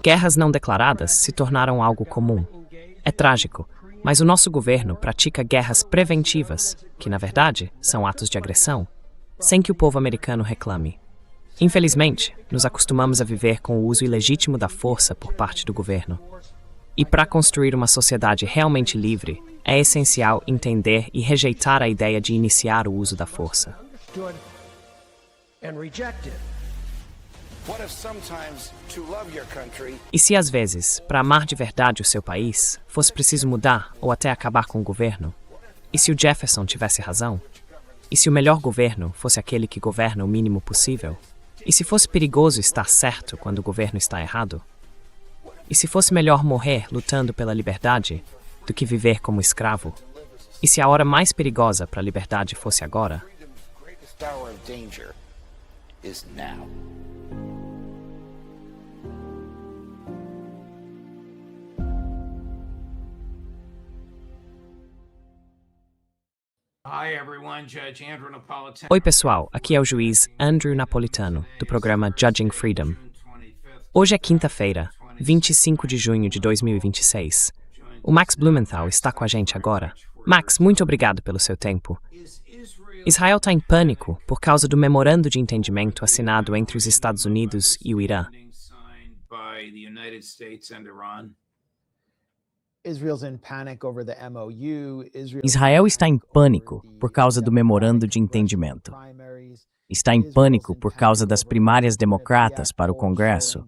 Guerras não declaradas se tornaram algo comum. É trágico, mas o nosso governo pratica guerras preventivas, que na verdade são atos de agressão, sem que o povo americano reclame. Infelizmente, nos acostumamos a viver com o uso ilegítimo da força por parte do governo. E para construir uma sociedade realmente livre, é essencial entender e rejeitar a ideia de iniciar o uso da força. E se às vezes, para amar de verdade o seu país, fosse preciso mudar ou até acabar com o governo? E se o Jefferson tivesse razão? E se o melhor governo fosse aquele que governa o mínimo possível? E se fosse perigoso estar certo quando o governo está errado? E se fosse melhor morrer lutando pela liberdade do que viver como escravo? E se a hora mais perigosa para a liberdade fosse agora? Oi pessoal, aqui é o juiz Andrew Napolitano, do programa Judging Freedom. Hoje é quinta-feira, 25 de junho de 2026. O Max Blumenthal está com a gente agora. Max, muito obrigado pelo seu tempo. Israel está em pânico por causa do memorando de entendimento assinado entre os Estados Unidos e o Irã. Israel está em pânico por causa do memorando de entendimento. Está em pânico por causa das primárias democratas para o Congresso.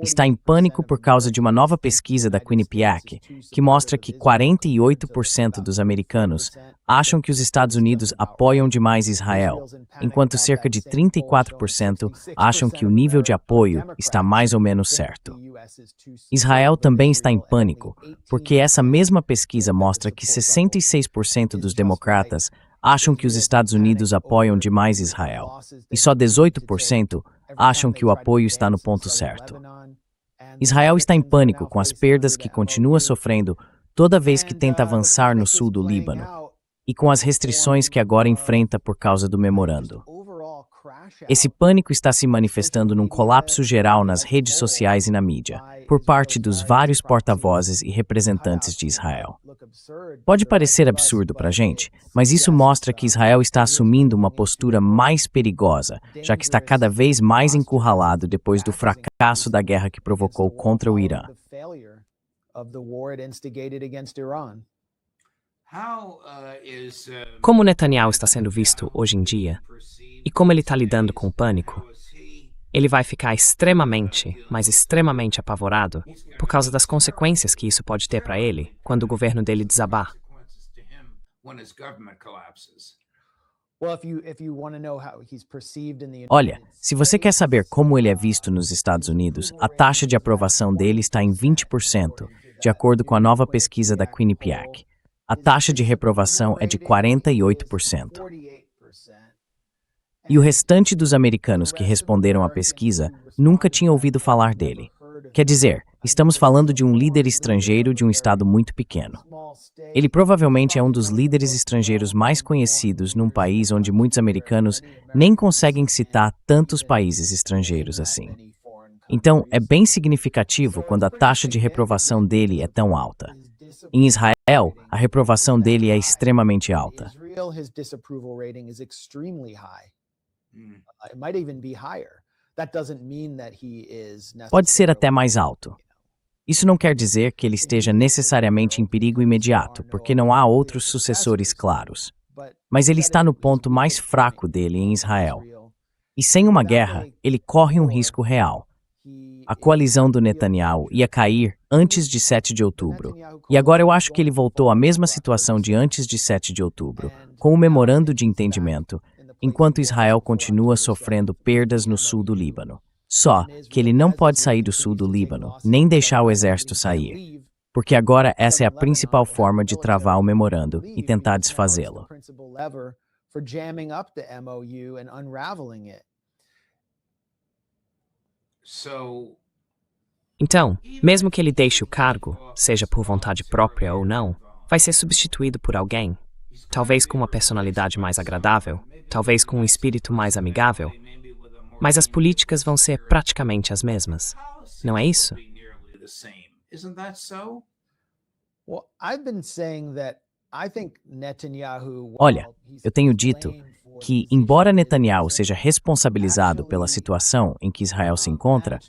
Está em pânico por causa de uma nova pesquisa da Quinnipiac, que mostra que 48% dos americanos acham que os Estados Unidos apoiam demais Israel, enquanto cerca de 34% acham que o nível de apoio está mais ou menos certo. Israel também está em pânico, porque essa mesma pesquisa mostra que 66% dos democratas acham que os Estados Unidos apoiam demais Israel, e só 18% acham que o apoio está no ponto certo. Israel está em pânico com as perdas que continua sofrendo toda vez que tenta avançar no sul do Líbano, e com as restrições que agora enfrenta por causa do memorando. Esse pânico está se manifestando num colapso geral nas redes sociais e na mídia, por parte dos vários porta-vozes e representantes de Israel. Pode parecer absurdo para a gente, mas isso mostra que Israel está assumindo uma postura mais perigosa, já que está cada vez mais encurralado depois do fracasso da guerra que provocou contra o Irã. Como Netanyahu está sendo visto hoje em dia? E como ele está lidando com o pânico? Ele vai ficar extremamente, mas extremamente apavorado por causa das consequências que isso pode ter para ele quando o governo dele desabar. Olha, se você quer saber como ele é visto nos Estados Unidos, a taxa de aprovação dele está em 20%, de acordo com a nova pesquisa da Quinnipiac. A taxa de reprovação é de 48%. E o restante dos americanos que responderam à pesquisa nunca tinha ouvido falar dele. Quer dizer, estamos falando de um líder estrangeiro de um estado muito pequeno. Ele provavelmente é um dos líderes estrangeiros mais conhecidos num país onde muitos americanos nem conseguem citar tantos países estrangeiros assim. Então, é bem significativo quando a taxa de reprovação dele é tão alta. Em Israel, a reprovação dele é extremamente alta. Pode ser até mais alto. Isso não quer dizer que ele esteja necessariamente em perigo imediato, porque não há outros sucessores claros. Mas ele está no ponto mais fraco dele em Israel. E sem uma guerra, ele corre um risco real. A coalizão do Netanyahu ia cair antes de 7 de outubro. E agora eu acho que ele voltou à mesma situação de antes de 7 de outubro, com o memorando de entendimento, enquanto Israel continua sofrendo perdas no sul do Líbano. Só que ele não pode sair do sul do Líbano, nem deixar o exército sair, porque agora essa é a principal forma de travar o memorando e tentar desfazê-lo. Então, mesmo que ele deixe o cargo, seja por vontade própria ou não, vai ser substituído por alguém, talvez com uma personalidade mais agradável, talvez com um espírito mais amigável. Mas as políticas vão ser praticamente as mesmas. Não é isso? Olha, eu tenho dito que, embora Netanyahu seja responsabilizado pela situação em que Israel se encontra,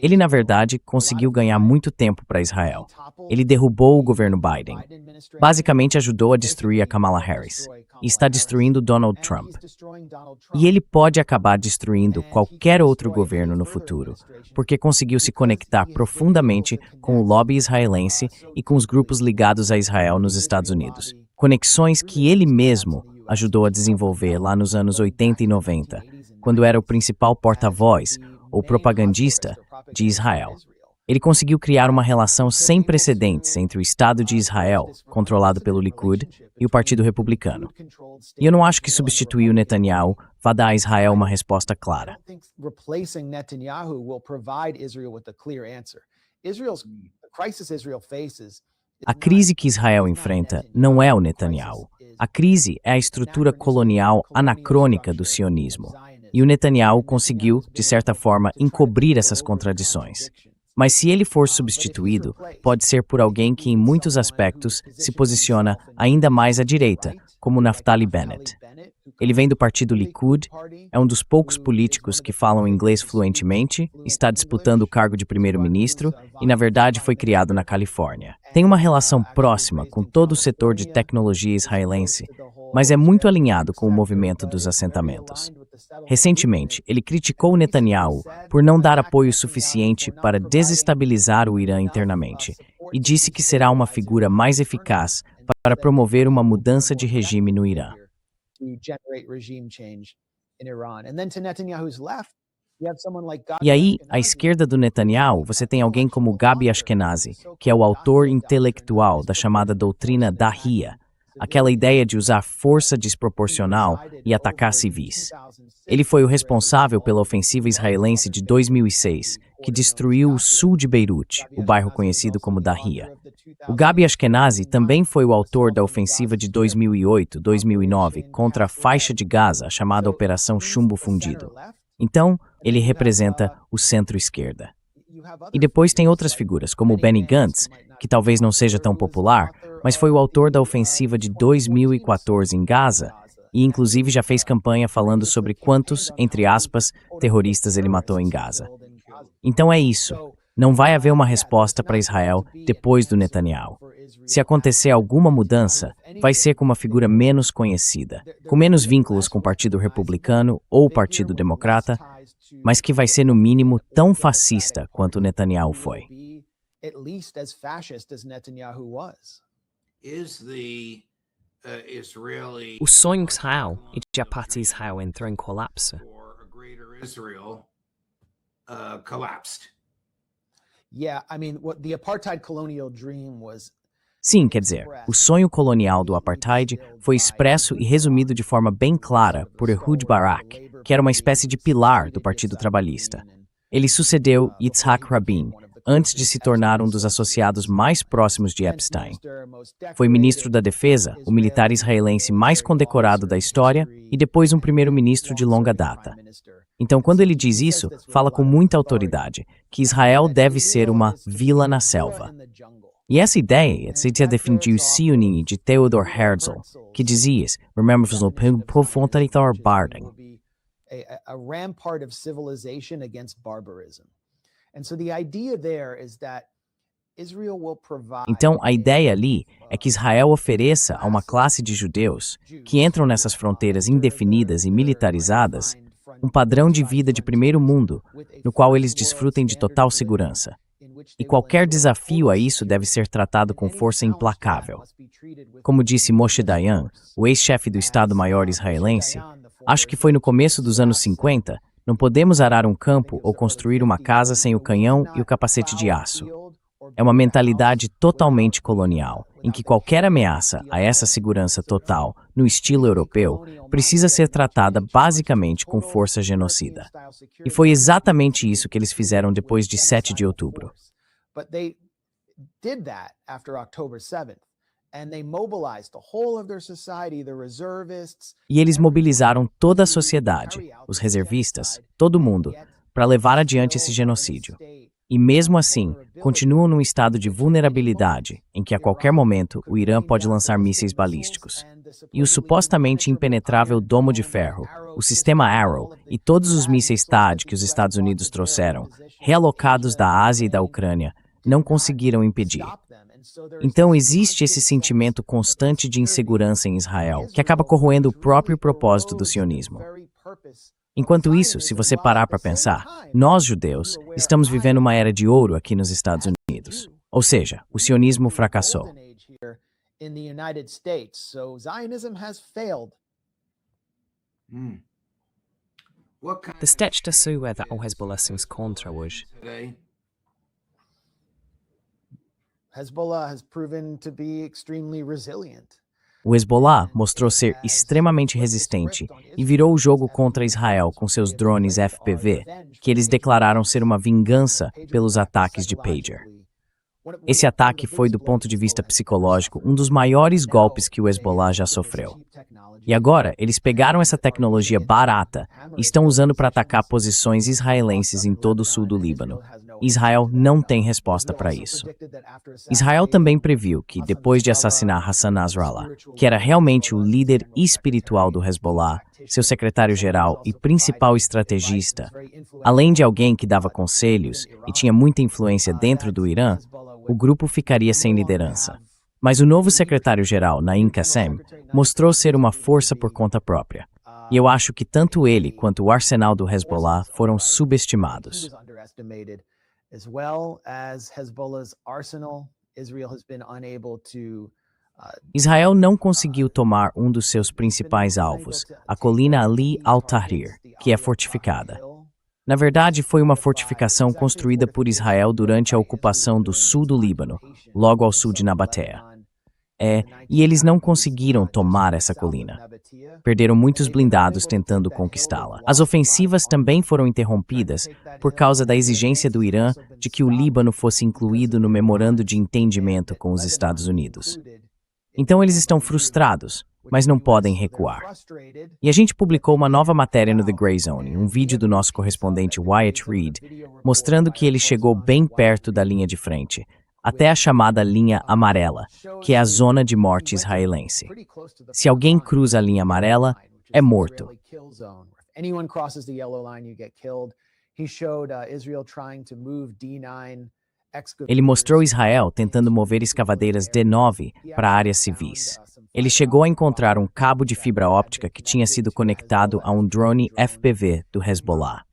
ele, na verdade, conseguiu ganhar muito tempo para Israel. Ele derrubou o governo Biden. Basicamente, ajudou a destruir a Kamala Harris. E está destruindo Donald Trump. E ele pode acabar destruindo qualquer outro governo no futuro, porque conseguiu se conectar profundamente com o lobby israelense e com os grupos ligados a Israel nos Estados Unidos. Conexões que ele mesmo ajudou a desenvolver lá nos anos 80 e 90, quando era o principal porta-voz ou propagandista de Israel. Ele conseguiu criar uma relação sem precedentes entre o Estado de Israel, controlado pelo Likud, e o Partido Republicano. E eu não acho que substituir o Netanyahu vá dar a Israel uma resposta clara. A crise que Israel enfrenta não é o Netanyahu. A crise é a estrutura colonial anacrônica do sionismo. E o Netanyahu conseguiu, de certa forma, encobrir essas contradições. Mas se ele for substituído, pode ser por alguém que, em muitos aspectos, se posiciona ainda mais à direita, como Naftali Bennett. Ele vem do partido Likud, é um dos poucos políticos que falam inglês fluentemente, está disputando o cargo de primeiro-ministro e, na verdade, foi criado na Califórnia. Tem uma relação próxima com todo o setor de tecnologia israelense, mas é muito alinhado com o movimento dos assentamentos. Recentemente, ele criticou Netanyahu por não dar apoio suficiente para desestabilizar o Irã internamente e disse que será uma figura mais eficaz para promover uma mudança de regime no Irã. E aí, à esquerda do Netanyahu, você tem alguém como Gabi Ashkenazi, que é o autor intelectual da chamada doutrina Dahia, aquela ideia de usar força desproporcional e atacar civis. Ele foi o responsável pela ofensiva israelense de 2006, que destruiu o sul de Beirute, o bairro conhecido como Dahia. O Gabi Ashkenazi também foi o autor da ofensiva de 2008-2009 contra a faixa de Gaza, chamada Operação Chumbo Fundido. Então, ele representa o centro-esquerda. E depois tem outras figuras, como o Benny Gantz, que talvez não seja tão popular, mas foi o autor da ofensiva de 2014 em Gaza e inclusive já fez campanha falando sobre quantos, entre aspas, terroristas ele matou em Gaza. Então é isso. Não vai haver uma resposta para Israel depois do Netanyahu. Se acontecer alguma mudança, vai ser com uma figura menos conhecida, com menos vínculos com o Partido Republicano ou o Partido Democrata, mas que vai ser no mínimo tão fascista quanto o Netanyahu foi. O sonho de Israel e de a parte de Israel entrou em colapso. Sim, quer dizer, o sonho colonial do apartheid foi expresso e resumido de forma bem clara por Ehud Barak, que era uma espécie de pilar do Partido Trabalhista. Ele sucedeu Yitzhak Rabin, antes de se tornar um dos associados mais próximos de Epstein. Foi ministro da Defesa, o militar israelense mais condecorado da história, e depois um primeiro-ministro de longa data. Então, quando ele diz isso, fala com muita autoridade, que Israel deve ser uma vila na selva. E essa ideia se tinha defendido Sionim de Theodor Herzl, que dizia, remember no Profontaritar Barden. A rampart of civilization against barbarism. And so the idea there is that Israel will provide. Então, a ideia ali é que Israel ofereça a uma classe de judeus que entram nessas fronteiras indefinidas e militarizadas um padrão de vida de primeiro mundo, no qual eles desfrutem de total segurança. E qualquer desafio a isso deve ser tratado com força implacável. Como disse Moshe Dayan, o ex-chefe do Estado-Maior israelense, acho que foi no começo dos anos 50, não podemos arar um campo ou construir uma casa sem o canhão e o capacete de aço. É uma mentalidade totalmente colonial, em que qualquer ameaça a essa segurança total, no estilo europeu, precisa ser tratada basicamente com força genocida. E foi exatamente isso que eles fizeram depois de 7 de outubro. E eles mobilizaram toda a sociedade, os reservistas, todo mundo, para levar adiante esse genocídio. E mesmo assim, continuam num estado de vulnerabilidade, em que a qualquer momento o Irã pode lançar mísseis balísticos. E o supostamente impenetrável Domo de Ferro, o sistema Arrow e todos os mísseis THAAD que os Estados Unidos trouxeram, realocados da Ásia e da Ucrânia, não conseguiram impedir. Então existe esse sentimento constante de insegurança em Israel, que acaba corroendo o próprio propósito do sionismo. Enquanto isso, se você parar para pensar, nós, judeus, estamos vivendo uma era de ouro aqui nos Estados Unidos. Ou seja, o sionismo fracassou. The da sua that o Hezbollah se contra hoje. Hezbollah has proven to be extremely resilient. O Hezbollah mostrou ser extremamente resistente e virou o jogo contra Israel com seus drones FPV, que eles declararam ser uma vingança pelos ataques de Pager. Esse ataque foi, do ponto de vista psicológico, um dos maiores golpes que o Hezbollah já sofreu. E agora, eles pegaram essa tecnologia barata e estão usando para atacar posições israelenses em todo o sul do Líbano. Israel não tem resposta para isso. Israel também previu que, depois de assassinar Hassan Nasrallah, que era realmente o líder espiritual do Hezbollah, seu secretário-geral e principal estrategista, além de alguém que dava conselhos e tinha muita influência dentro do Irã, o grupo ficaria sem liderança. Mas o novo secretário-geral, Naim Qassem, mostrou ser uma força por conta própria. E eu acho que tanto ele quanto o arsenal do Hezbollah foram subestimados. As well as Hezbollah's arsenal, Israel has been unable to Israel não conseguiu tomar um dos seus principais alvos, a colina Ali al-Tahrir, que é fortificada. Na verdade, foi uma fortificação construída por Israel durante a ocupação do sul do Líbano, logo ao sul de Nabatea. E eles não conseguiram tomar essa colina. Perderam muitos blindados tentando conquistá-la. As ofensivas também foram interrompidas por causa da exigência do Irã de que o Líbano fosse incluído no memorando de entendimento com os Estados Unidos. Então eles estão frustrados, mas não podem recuar. E a gente publicou uma nova matéria no The Grey Zone, um vídeo do nosso correspondente Wyatt Reed, mostrando que ele chegou bem perto da linha de frente, até a chamada linha amarela, que é a zona de morte israelense. Se alguém cruza a linha amarela, é morto. Ele mostrou Israel tentando mover escavadeiras D9 para áreas civis. Ele chegou a encontrar um cabo de fibra óptica que tinha sido conectado a um drone FPV do Hezbollah.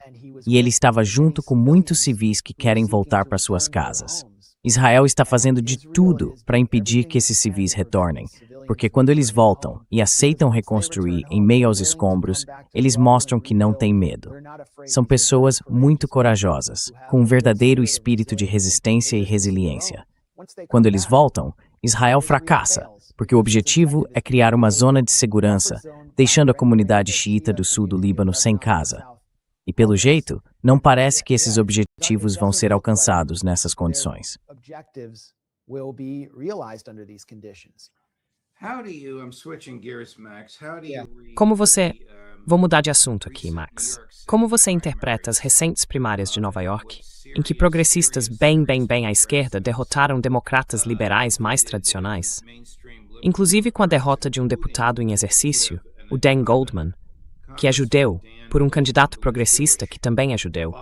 E ele estava junto com muitos civis que querem voltar para suas casas. Israel está fazendo de tudo para impedir que esses civis retornem, porque quando eles voltam e aceitam reconstruir em meio aos escombros, eles mostram que não têm medo. São pessoas muito corajosas, com um verdadeiro espírito de resistência e resiliência. Quando eles voltam, Israel fracassa, porque o objetivo é criar uma zona de segurança, deixando a comunidade xiita do sul do Líbano sem casa. E pelo jeito, não parece que esses objetivos vão ser alcançados nessas condições. Como você... Vou mudar de assunto aqui, Max. Como você interpreta as recentes primárias de Nova York, em que progressistas bem à esquerda derrotaram democratas liberais mais tradicionais? Inclusive com a derrota de um deputado em exercício, o Dan Goldman, que é judeu, por um candidato progressista que também é judeu.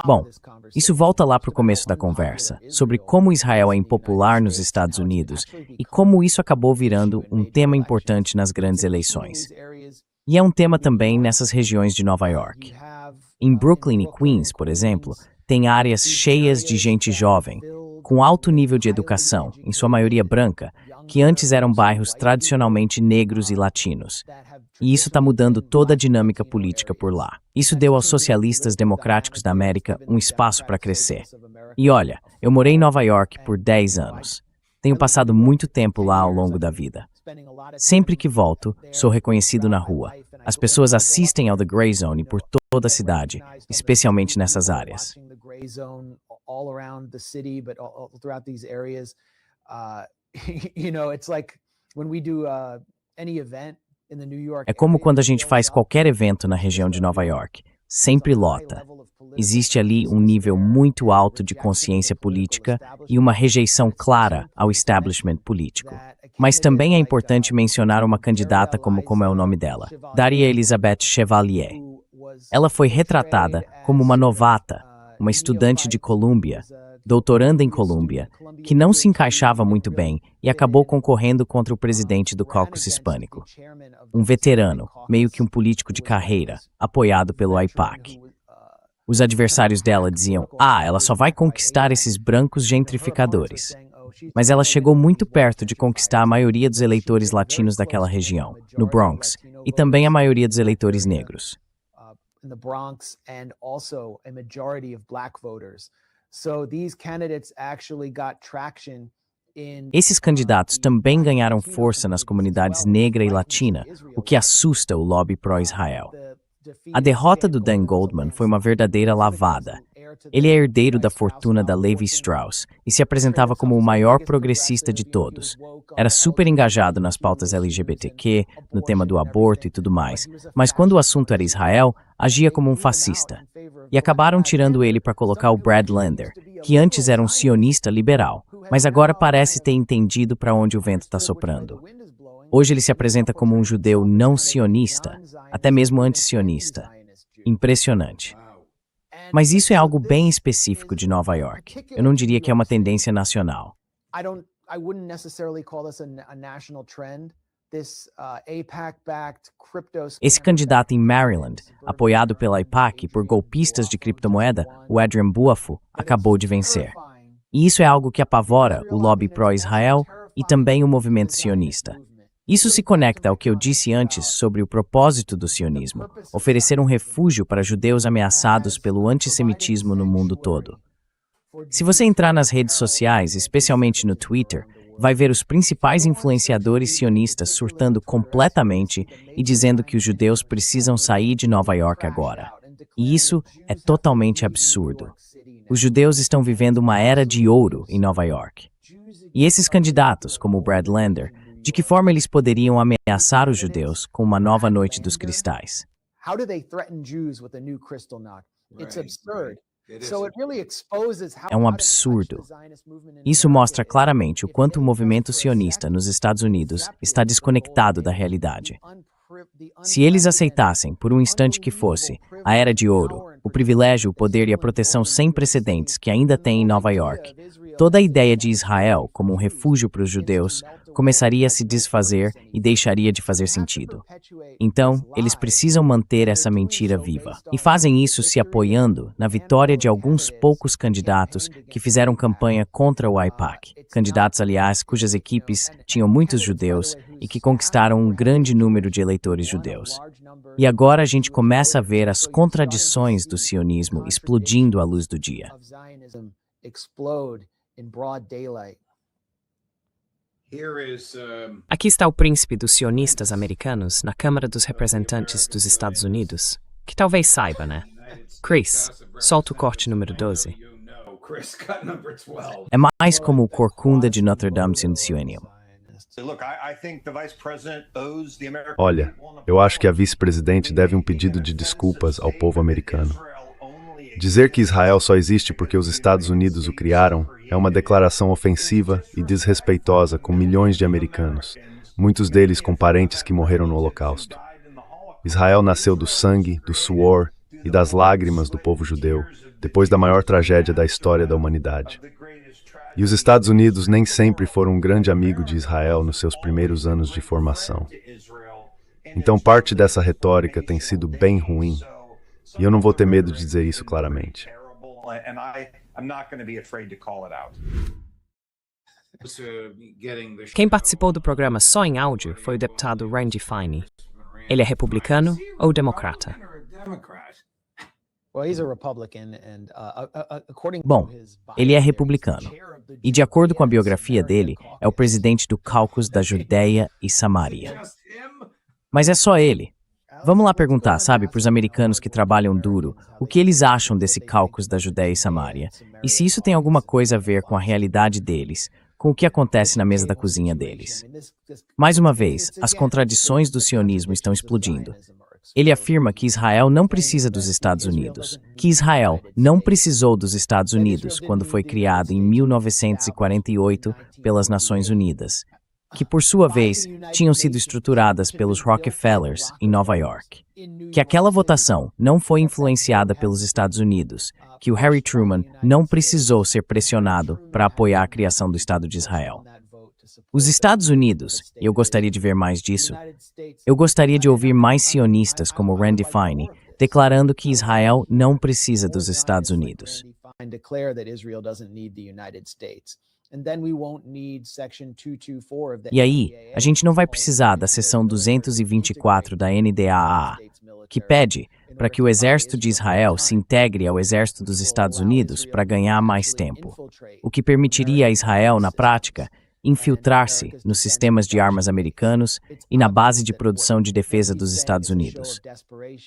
Bom, isso volta lá para o começo da conversa, sobre como Israel é impopular nos Estados Unidos e como isso acabou virando um tema importante nas grandes eleições. E é um tema também nessas regiões de Nova York. Em Brooklyn e Queens, por exemplo, tem áreas cheias de gente jovem, com alto nível de educação, em sua maioria branca, que antes eram bairros tradicionalmente negros e latinos. E isso está mudando toda a dinâmica política por lá. Isso deu aos socialistas democráticos da América um espaço para crescer. E olha, eu morei em Nova York por 10 anos. Tenho passado muito tempo lá ao longo da vida. Sempre que volto, sou reconhecido na rua. As pessoas assistem ao The Grey Zone por toda a cidade, especialmente nessas áreas. É como quando a gente faz qualquer evento na região de Nova York. Sempre lota. Existe ali um nível muito alto de consciência política e uma rejeição clara ao establishment político. Mas também é importante mencionar uma candidata como é o nome dela, Daria Elizabeth Chevalier. Ela foi retratada como uma novata, uma estudante de Columbia, doutoranda em Columbia, que não se encaixava muito bem e acabou concorrendo contra o presidente do caucus hispânico. Um veterano, meio que um político de carreira, apoiado pelo AIPAC. Os adversários dela diziam, ela só vai conquistar esses brancos gentrificadores. Mas ela chegou muito perto de conquistar a maioria dos eleitores latinos daquela região, no Bronx, e também a maioria dos eleitores negros. Esses candidatos também ganharam força nas comunidades negra e latina, o que assusta o lobby pró-Israel. A derrota do Dan Goldman foi uma verdadeira lavada. Ele é herdeiro da fortuna da Levi Strauss e se apresentava como o maior progressista de todos. Era super engajado nas pautas LGBTQ, no tema do aborto e tudo mais, mas quando o assunto era Israel, agia como um fascista. E acabaram tirando ele para colocar o Brad Lander, que antes era um sionista liberal, mas agora parece ter entendido para onde o vento está soprando. Hoje ele se apresenta como um judeu não sionista, até mesmo anti-sionista. Impressionante. Mas isso é algo bem específico de Nova York. Eu não diria que é uma tendência nacional. Esse candidato em Maryland, apoiado pela AIPAC por golpistas de criptomoeda, o Adrian Buafo, acabou de vencer. E isso é algo que apavora o lobby pró-Israel e também o movimento sionista. Isso se conecta ao que eu disse antes sobre o propósito do sionismo, oferecer um refúgio para judeus ameaçados pelo antissemitismo no mundo todo. Se você entrar nas redes sociais, especialmente no Twitter, vai ver os principais influenciadores sionistas surtando completamente e dizendo que os judeus precisam sair de Nova York agora. E isso é totalmente absurdo. Os judeus estão vivendo uma era de ouro em Nova York. E esses candidatos, como o Brad Lander, de que forma eles poderiam ameaçar os judeus com uma nova noite dos cristais? É um absurdo. Isso mostra claramente o quanto o movimento sionista nos Estados Unidos está desconectado da realidade. Se eles aceitassem, por um instante que fosse, a Era de Ouro, o privilégio, o poder e a proteção sem precedentes que ainda tem em Nova York, toda a ideia de Israel como um refúgio para os judeus começaria a se desfazer e deixaria de fazer sentido. Então, eles precisam manter essa mentira viva. E fazem isso se apoiando na vitória de alguns poucos candidatos que fizeram campanha contra o AIPAC. Candidatos, aliás, cujas equipes tinham muitos judeus e que conquistaram um grande número de eleitores judeus. E agora a gente começa a ver as contradições do sionismo explodindo à luz do dia. Aqui está o príncipe dos sionistas americanos na Câmara dos Representantes dos Estados Unidos, que talvez saiba, né? Chris, solta o corte número 12. É mais como o Corcunda de Notre Dame Sionium. Olha, eu acho que a vice-presidente deve um pedido de desculpas ao povo americano. Dizer que Israel só existe porque os Estados Unidos o criaram é uma declaração ofensiva e desrespeitosa com milhões de americanos, muitos deles com parentes que morreram no Holocausto. Israel nasceu do sangue, do suor e das lágrimas do povo judeu, depois da maior tragédia da história da humanidade. E os Estados Unidos nem sempre foram um grande amigo de Israel nos seus primeiros anos de formação. Então parte dessa retórica tem sido bem ruim. E eu não vou ter medo de dizer isso claramente. Quem participou do programa só em áudio foi o deputado Randy Fine. Ele é republicano ou democrata? Bom, ele é republicano. E de acordo com a biografia dele, é o presidente do caucus da Judéia e Samaria. Mas é só ele. Vamos lá perguntar, sabe, para os americanos que trabalham duro, o que eles acham desse caucus da Judéia e Samária, e se isso tem alguma coisa a ver com a realidade deles, com o que acontece na mesa da cozinha deles. Mais uma vez, as contradições do sionismo estão explodindo. Ele afirma que Israel não precisa dos Estados Unidos, que Israel não precisou dos Estados Unidos quando foi criado em 1948 pelas Nações Unidas, que por sua vez tinham sido estruturadas pelos Rockefellers em Nova York, que aquela votação não foi influenciada pelos Estados Unidos, que o Harry Truman não precisou ser pressionado para apoiar a criação do Estado de Israel. Os Estados Unidos, e eu gostaria de ver mais disso, eu gostaria de ouvir mais sionistas como Randy Fine declarando que Israel não precisa dos Estados Unidos. E aí, a gente não vai precisar da seção 224 da NDAA, que pede para que o exército de Israel se integre ao exército dos Estados Unidos para ganhar mais tempo, o que permitiria a Israel, na prática, infiltrar-se nos sistemas de armas americanos e na base de produção de defesa dos Estados Unidos.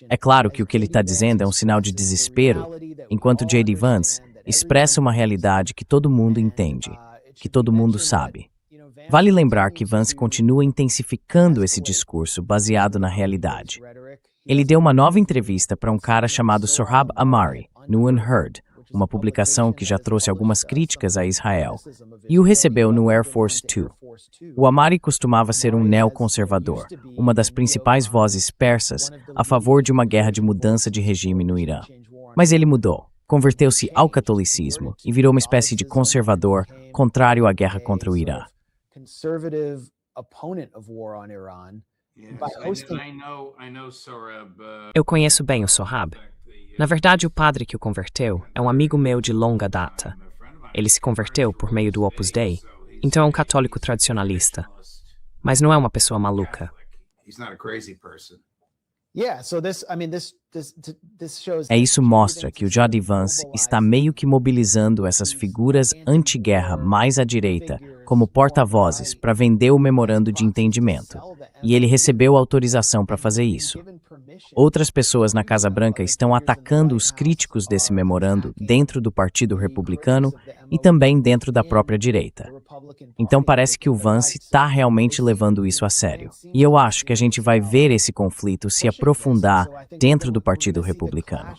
É claro que o que ele está dizendo é um sinal de desespero, enquanto J.D. Vance expressa uma realidade que todo mundo entende, que todo mundo sabe. Vale lembrar que Vance continua intensificando esse discurso baseado na realidade. Ele deu uma nova entrevista para um cara chamado Sohrab Ahmari, no Unheard, uma publicação que já trouxe algumas críticas a Israel, e o recebeu no Air Force 2. O Ahmari costumava ser um neoconservador, uma das principais vozes persas a favor de uma guerra de mudança de regime no Irã. Mas ele mudou, converteu-se ao catolicismo e virou uma espécie de conservador contrário à guerra contra o Irã. Eu conheço bem o Sohrab. Na verdade, o padre que o converteu é um amigo meu de longa data. Ele se converteu por meio do Opus Dei, então é um católico tradicionalista. Mas não é uma pessoa maluca. Isso mostra que o J.D. Vance está meio que mobilizando essas figuras anti-guerra mais à direita como porta-vozes para vender o memorando de entendimento, e ele recebeu autorização para fazer isso. Outras pessoas na Casa Branca estão atacando os críticos desse memorando dentro do Partido Republicano e também dentro da própria direita. Então parece que o Vance está realmente levando isso a sério. E eu acho que a gente vai ver esse conflito se aprofundar dentro do Partido Republicano.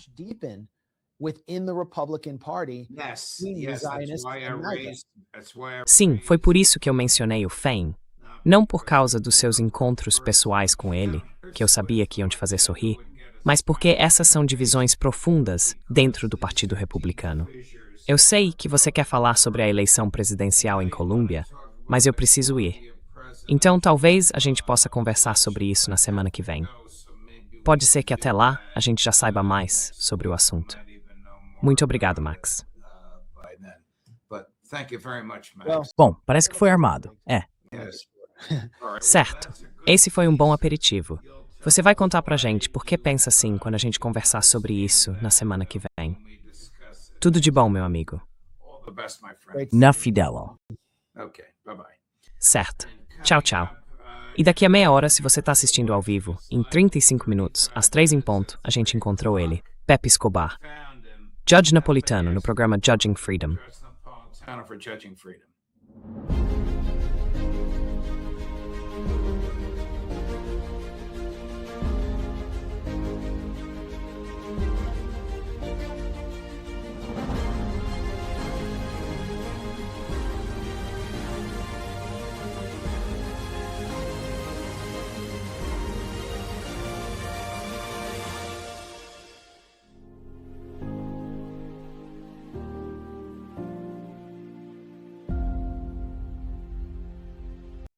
Sim, foi por isso que eu mencionei o Fein. Não por causa dos seus encontros pessoais com ele, que eu sabia que iam te fazer sorrir, mas porque essas são divisões profundas dentro do Partido Republicano. Eu sei que você quer falar sobre a eleição presidencial em Colômbia, mas eu preciso ir. Então talvez a gente possa conversar sobre isso na semana que vem. Pode ser que até lá a gente já saiba mais sobre o assunto. Muito obrigado, Max. Bom, parece que foi armado. Certo. Esse foi um bom aperitivo. Você vai contar pra gente por que pensa assim quando a gente conversar sobre isso na semana que vem. Tudo de bom, meu amigo. Na Fidelo. Certo. Tchau, tchau. E daqui a meia hora, se você tá assistindo ao vivo, em 35 minutos, às 3 em ponto, a gente encontrou ele, Pepe Escobar. Judge napolitano no programa Judging Freedom.